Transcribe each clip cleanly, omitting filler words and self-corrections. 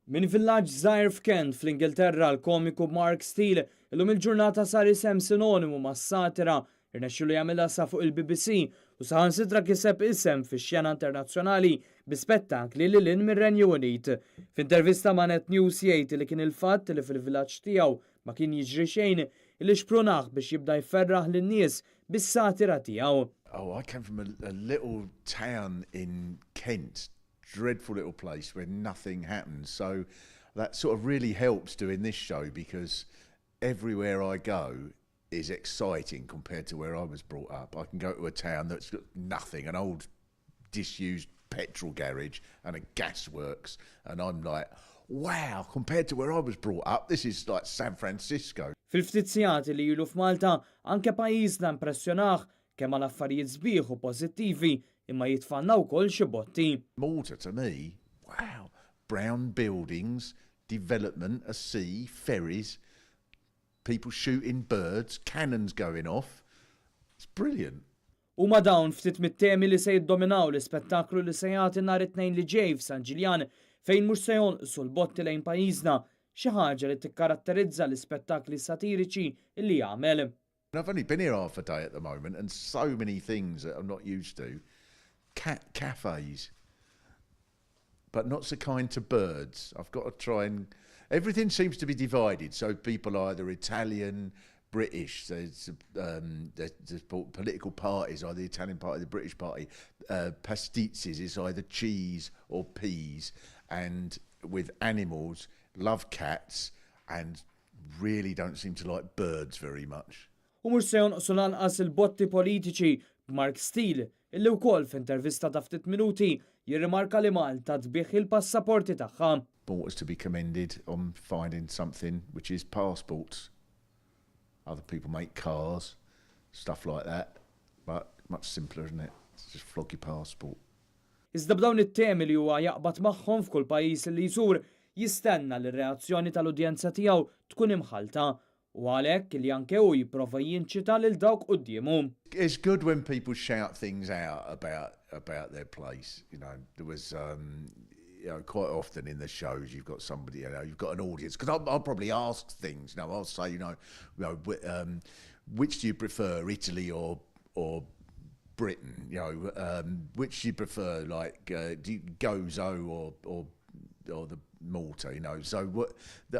Min villaġġ żgħir f'Kent fl-Ingilterra il-komiku Mike Steel illum il-ġurnata sar isem sinonimu mas-satira irnexxielu jagħmilha sa fuq il-BBC u saħansitra kiseb isem fix-xjena internazzjonali bi spettakli lil hinn mir-Renju Unit. F'intervista ma' Net News jgħid li kien il-fatt li fil-villaġġ tiegħu ma kien jiġri xejn li xprunah biex jibda jferraħ lin-nies bis-satira tiegħu. Oh, I came from a little town in Kent. Dreadful little place where nothing happens, so that sort of really helps doing this show because everywhere I go is exciting compared to where I was brought up. I can go to a town that's got nothing, an old disused petrol garage and a gasworks, and I'm like, wow, compared to where I was brought up, this is like San Francisco. Fil-ftit sigħat li ilu f'Malta anke pajjiżna impressjonaħ kemm għal affarijiet sbieħ u pożittivi imma jitfanna wkoll xi botti. Malta to me, wow, brown buildings, development, a sea, ferries, people shooting birds, cannons going off. It's brilliant. Huma dawn ftit mit-temi li se jiddominaw l-ispettaklu li se jagħti nhar it-tnejn li ġej f'San Ġiljan fejn mhux se jonqsu l-botti lejn pajjiżna, xi ħaġa li tikkaratterizza l-ispettakli satiriċi li jagħmel. I've only been here half a day at the moment and so many things that I'm not used to. Cafes, but not so kind to birds. I've got to try and... Everything seems to be divided, so people are either Italian, British, there's political parties, either the Italian party, the British party, pastizzes, it's either cheese or peas, and with animals, love cats, and really don't seem to like birds very much. U mhux se jonqsu lanqas il-botti politiċi Mike Steel illi wkoll f'intervista ta' ftit minuti jirrimarka li Malta tbieħ il-passaporti tagħha. Malta's to be commended on finding something which is passports. Other people make cars, stuff like that, but much simpler, isn't it? It's just flog your passport. Iżda b'dawn it-temi li huwa jaqbad magħhom f'kull pajjiż li jsur jistenna li r-reazzjoni tal-udjenza tiegħu tkun imħalta. U għalhekk li anke hu jipprova jinċita lil dawk qudiemu. It's good when people shout things out about their place. You know, there was quite often in the shows you've got somebody, you've got an audience, because I'll probably ask things. I'll say, which do you prefer, Italy or Britain? Which do you prefer, like Gozo or the Malta, so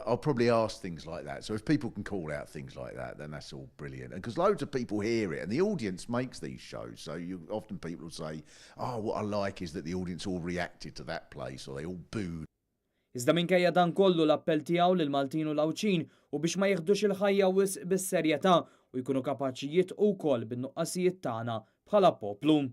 I'll probably ask things like that. So if people can call out things like that, then that's all brilliant. And because loads of people hear it, and the audience makes these shows, so often people will say, oh, what I like is that the audience all reacted to that place, or they all booed. Iżda minkejja dan kollu l-appell tiegħu lil Maltin u Lawċin u biex ma jieħdux il-ħajja wisq bis-serjetà u jkunu kapaċi jitqu wkoll bin-nuqqasijiet tagħna bħala poplu.